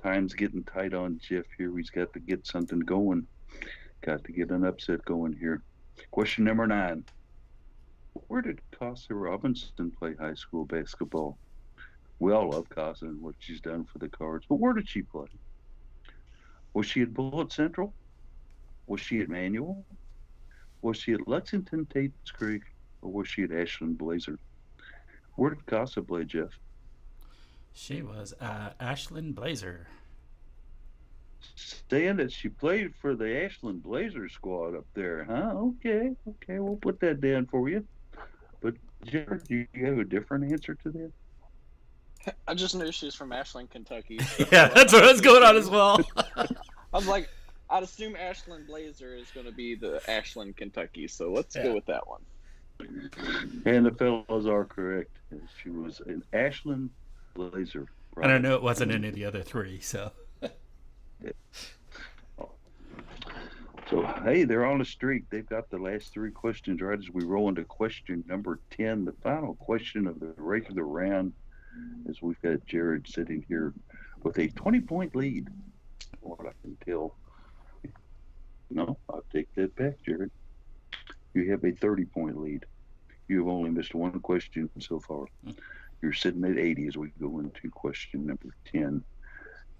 Time's getting tight on Jeff here. He's got to get something going. Got to get an upset going here. Question number 9. Where did Casa Robinson play high school basketball? We all love Casa and what she's done for the Cards, but where did she play? Was she at Bullitt Central? Was she at Manual? Was she at Lexington Tate's Creek? Or was she at Ashland Blazer? Where did Casa play, Jeff? She was at Ashland Blazer. Saying that she played for the Ashland Blazer squad up there, huh? Okay, we'll put that down for you. But, Jared, do you have a different answer to that? I just knew she was from Ashland, Kentucky. Yeah, that's what was going on as well. I was like, I'd assume Ashland Blazer is going to be the Ashland, Kentucky, so let's go with that one. And the fellows are correct. She was an Ashland Blazer. And I know it wasn't any of the other 3, so. So, hey, they're on the streak. They've got the last 3 questions right as we roll into question number 10, the final question of the regular round, as we've got Jared sitting here with a 20-point lead. What I can tell. No, I'll take that back, Jared. You have a 30-point lead. You've only missed one question so far. You're sitting at 80 as we go into question number 10.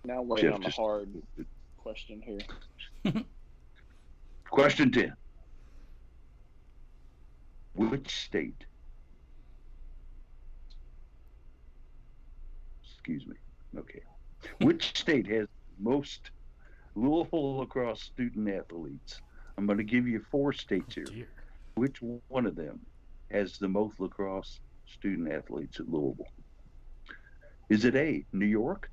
Now waiting Jeff on the just hard question here. question 10. Which state? Excuse me. Okay. Which state has most Louisville lacrosse student athletes? I'm going to give you 4 states here. Dear. Which one of them has the most lacrosse student athletes at Louisville? Is it A, New York?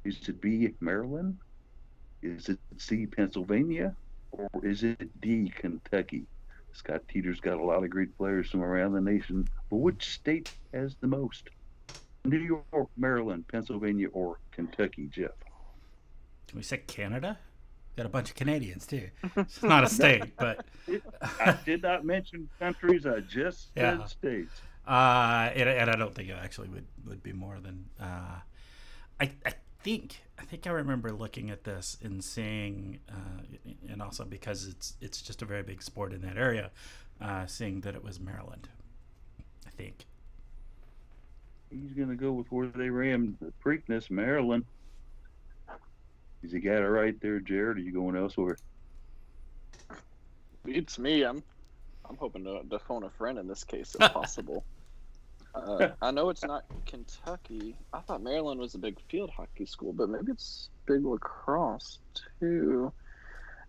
Is it B, Maryland? Is it C, Pennsylvania? Or is it D, Kentucky? Scott Teeter's got a lot of great players from around the nation. But which state has the most? New York, Maryland, Pennsylvania, or Kentucky, Jeff? Can we say Canada? Got a bunch of Canadians too. It's not a state, but I did not mention countries. I just said Yeah. states. and I don't think it actually would be more than. I think I remember looking at this and seeing, and also because it's just a very big sport in that area, seeing that it was Maryland. I think. He's going to go with where they ran the Preakness, Maryland. Is he got it right there, Jared? Or are you going elsewhere? Beats me. I'm hoping to phone a friend in this case if possible. I know it's not Kentucky. I thought Maryland was a big field hockey school, but maybe it's big lacrosse too.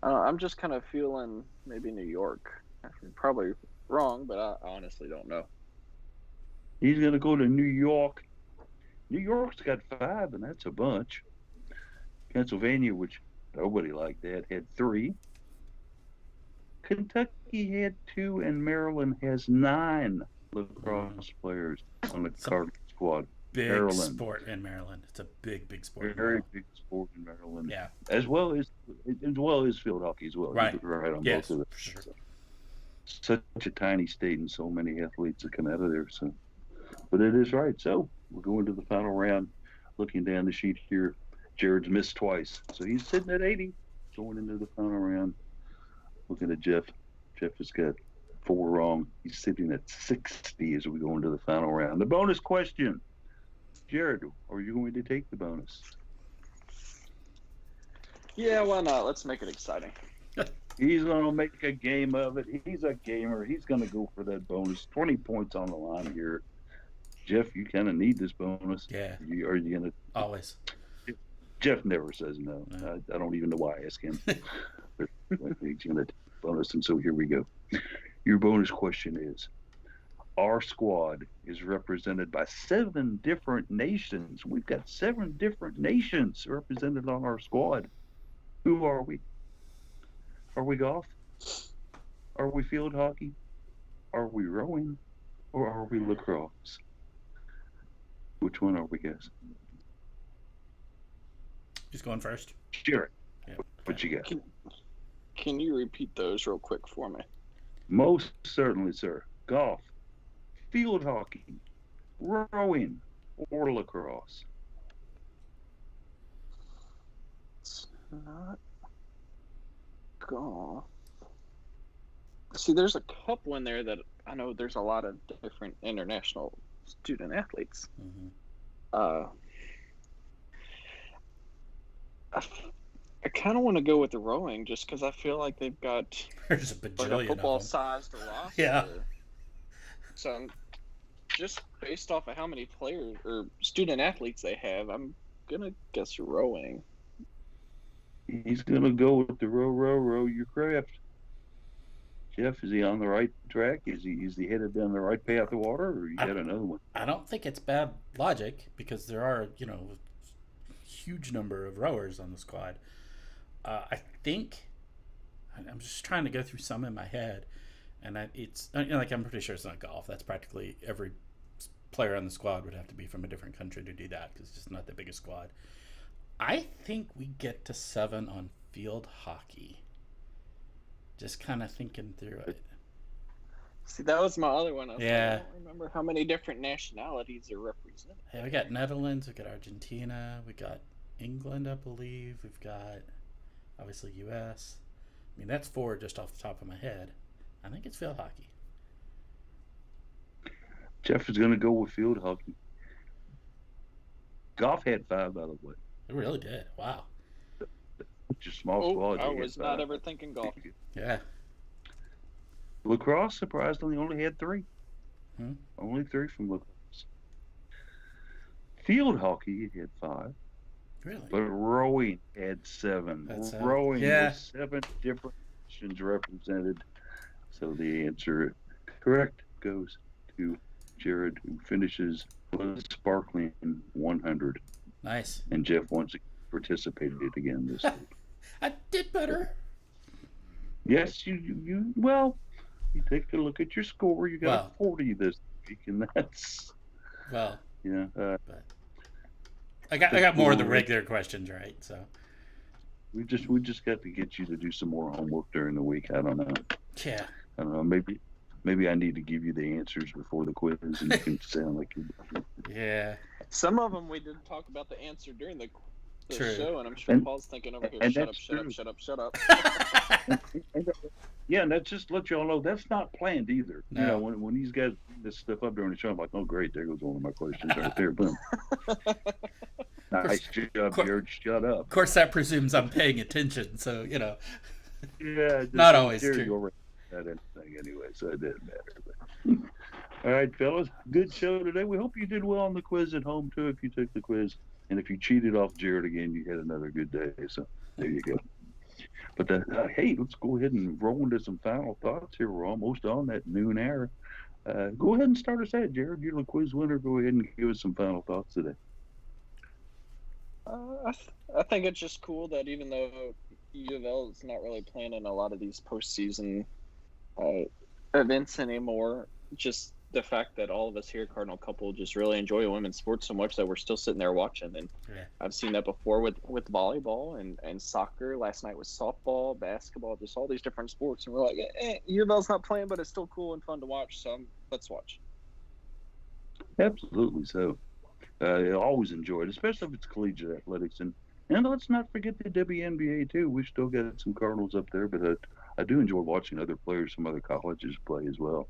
I'm just kind of feeling maybe New York. I'm probably wrong, but I honestly don't know. He's going to go to New York. New York's got 5, and that's a bunch. Pennsylvania, which nobody liked that, had 3. Kentucky had 2, and Maryland has 9 lacrosse players on the Cardinal squad. Big Maryland. sport in Maryland. It's a big sport. Very big sport in Maryland. Yeah. As well as field hockey as well. Right. Right on Yes, both of them. for sure. Such a tiny state and so many athletes that come out of there. So, but it is right. So we're going to the final round. Looking down the sheet here, Jared's missed twice, so he's sitting at 80. Going into the final round. Looking at Jeff. Jeff has got 4 wrong. He's sitting at 60 as we go into the final round. The bonus question. Jared, are you going to take the bonus? Yeah, why not? Let's make it exciting. He's going to make a game of it. He's a gamer. He's going to go for that bonus. 20 points on the line here. Jeff, you kind of need this bonus. Yeah. Are you going to? Always. Jeff never says no. No. I don't even know why I ask him. But he's going to take the bonus, and so here we go. Your bonus question is, our squad is represented by 7 different nations. We've got 7 different nations represented on our squad. Who are we? Are we golf? Are we field hockey? Are we rowing? Or are we lacrosse? Which one are we, guys? Who's going first? Jared, Yeah. what you got? Can you repeat those real quick for me? Most certainly, sir. Golf, field hockey, rowing, or lacrosse. It's not golf. See, there's a couple in there that I know there's a lot of different international student athletes. Mm-hmm. I kind of want to go with the rowing just because I feel like they've got There's a like bajillion a of them. football-sized roster. Yeah. So just based off of how many players or student athletes they have, I'm gonna guess rowing. He's going to go with the row your craft. Jeff, is he on the right track? Is he headed down the right path of water, or you got another one? I don't think it's bad logic because there are, huge number of rowers on the squad. I think I'm just trying to go through some in my head, and I'm pretty sure it's not golf. That's practically every player on the squad would have to be from a different country to do that because it's just not the biggest squad. I think we get to 7 on field hockey. Just kind of thinking through it. See, that was my other one. I Yeah. don't remember how many different nationalities are represented. Hey, we got Netherlands, we got Argentina, we got England, I believe. We've got, obviously, U.S. I mean, that's 4 just off the top of my head. I think it's field hockey. Jeff is going to go with field hockey. Golf had 5, by the way. It really did. Wow. Just small Oh, squad. I They had was not 5. ever thinking golf. Yeah. Lacrosse surprisingly only had 3. Hmm. Only 3 from lacrosse. Field hockey had 5. Really? But rowing had 7. That's Rowing yeah. was 7 different nations represented. So the answer correct goes to Jared, who finishes with a sparkling 100. Nice. And Jeff once participated again this week. I did better. Yes, well, you take a look at your score. You got 40 this week, and that's well. Yeah. But I got more of the regular questions right, so we just got to get you to do some more homework during the week. I don't know. Yeah. I don't know. Maybe I need to give you the answers before the quiz, and you can sound like you. Yeah. Some of them we didn't talk about the answer during the show, and I'm sure Paul's thinking over here, shut up. Yeah, and that's just to let y'all know that's not planned either. No. You know, when these guys bring this stuff up during the show, I'm like, oh great, there goes one of my questions right there. Boom. Nice job, Jared. Shut up. Of course, that presumes I'm paying attention, so you know. Yeah, not always Jared, true. That anything anyway, so it didn't matter. But. All right, fellas, good show today. We hope you did well on the quiz at home too. If you took the quiz, and if you cheated off Jared again, you had another good day. So there you go. But hey, let's go ahead and roll into some final thoughts here. We're almost on that noon hour. Go ahead and start us out, Jared. You're the quiz winner. Go ahead and give us some final thoughts today. I think it's just cool that even though UofL is not really planning a lot of these postseason events anymore, just the fact that all of us here at Cardinal Couple just really enjoy women's sports so much that we're still sitting there watching. And yeah. I've seen that before with volleyball and soccer. Last night was softball, basketball, just all these different sports. And we're like, UofL's not playing, but it's still cool and fun to watch. So let's watch. Absolutely so. I always enjoy it, especially if it's collegiate athletics. And let's not forget the WNBA, too. We've still got some Cardinals up there, but I do enjoy watching other players from other colleges play as well.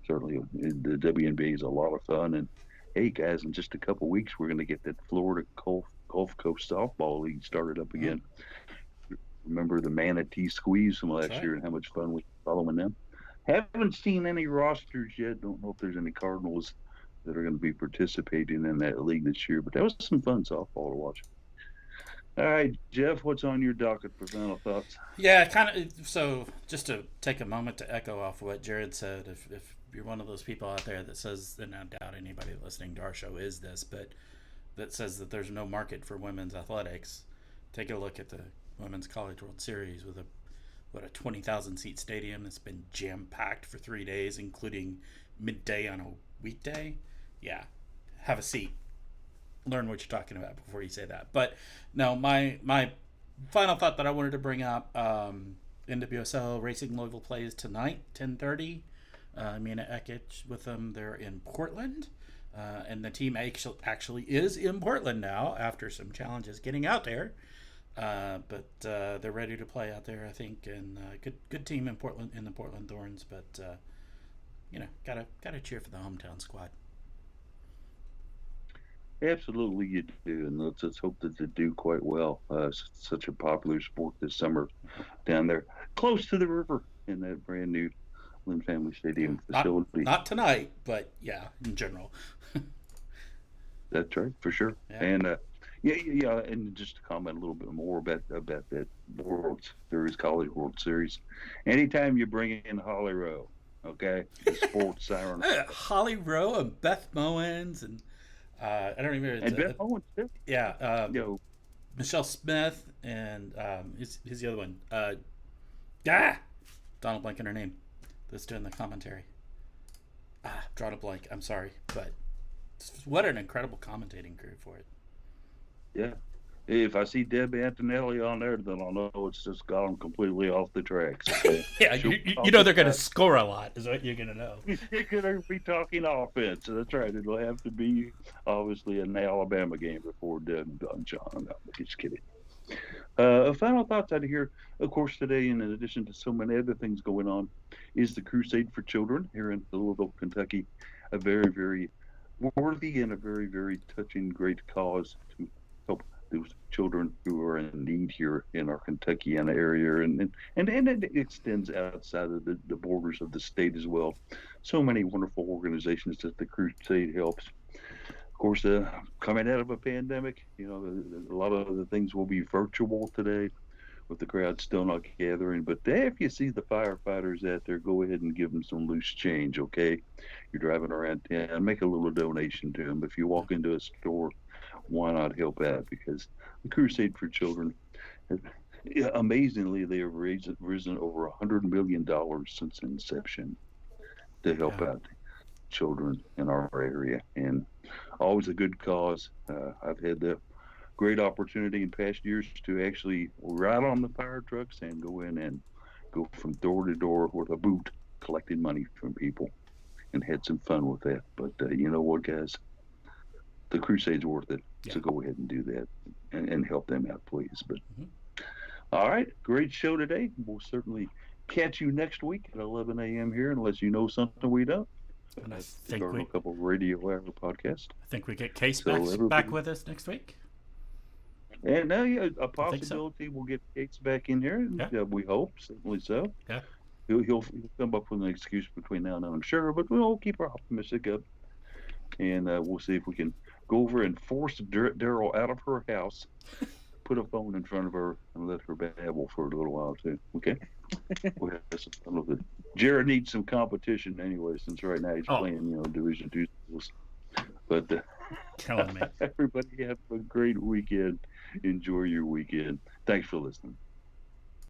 Certainly, the WNBA is a lot of fun. And, hey, guys, in just a couple of weeks, we're going to get that Florida Gulf Coast Softball League started up again. Remember the Manatee Squeeze from last year and how much fun we were following them? Haven't seen any rosters yet. Don't know if there's any Cardinals that are going to be participating in that league this year, but that was some fun softball to watch. All right, Jeff, what's on your docket for final thoughts? Yeah, kind of. So just to take a moment to echo off what Jared said, if you're one of those people out there that says, and I doubt anybody listening to our show is this, but that says that there's no market for women's athletics, take a look at the Women's College World Series with a 20,000 seat stadium that's been jam packed for 3 days, including midday on a weekday. Yeah, have a seat. Learn what you're talking about before you say that. But no, my final thought that I wanted to bring up, NWSL Racing Louisville plays tonight, 10:30. Mina Ekic with them. They're in Portland. And the team actually is in Portland now after some challenges getting out there. But they're ready to play out there, I think. And good team in Portland, in the Portland Thorns. But, gotta cheer for the hometown squad. Absolutely, you do, and let's hope that they do quite well. Such a popular sport this summer down there, close to the river in that brand new Lynn Family Stadium facility. Not tonight, but yeah, in general. That's right, for sure. Yeah. And yeah, and just to comment a little bit more about that World Series, College World Series. Anytime you bring in Holly Rowe, okay, the sports siren. Holly Rowe and Beth Mowens and. I don't even remember. And Beth Owens too. Yeah. Michelle Smith and who's the other one? Donald blank in her name. That's doing the commentary. Drawn a blank. I'm sorry, but what an incredible commentating crew for it. Yeah. If I see Debbie Antonelli on there, then I'll know it's just gone completely off the tracks. Okay? Yeah, you know they're going to score a lot, is what you're going to know. You're going to be talking offense. That's right. It'll have to be, obviously, an Alabama game before Deb and John. No, just kidding. Final thoughts out of here, of course, today, in addition to so many other things going on, is the Crusade for Children here in Louisville, Kentucky. a very, very worthy and a very, very touching, great cause to help those children who are in need here in our Kentuckiana area, and it extends outside of the borders of the state as well. So many wonderful organizations that the Crusade helps. Of course, coming out of a pandemic, a lot of the things will be virtual today with the crowd still not gathering. But if you see the firefighters out there, go ahead and give them some loose change, okay? You're driving around town, make a little donation to them. If you walk into a store, why not help out? Because the Crusade for Children, yeah, amazingly, they have risen over $100 million since inception to help Yeah. out children in our area. And always a good cause. I've had the great opportunity in past years to actually ride on the fire trucks and go in and go from door to door with a boot collecting money from people and had some fun with that. But you know what, guys? The Crusade's worth it. Yeah. So go ahead and do that and help them out, please. But Hmm. all right, great show today. We'll certainly catch you next week at 11 a.m. here, unless you know something we don't. And I At the think Cardinal we Couple Radio Hour podcast. I think we get Case So back everybody, with us next week. and now, yeah, a I think so. possibility we'll get Gates back in here. Yeah. We hope, certainly so. Yeah. He'll come up with an excuse between now and then, I'm sure, but we'll keep our optimistic up, and we'll see if we can go over and force Daryl out of her house, put a phone in front of her, and let her babble for a little while too. Okay. We'll have some fun with it. Jared needs some competition anyway, since right now he's Oh. playing, Division Two schools. But Killing me. everybody have a great weekend. Enjoy your weekend. Thanks for listening.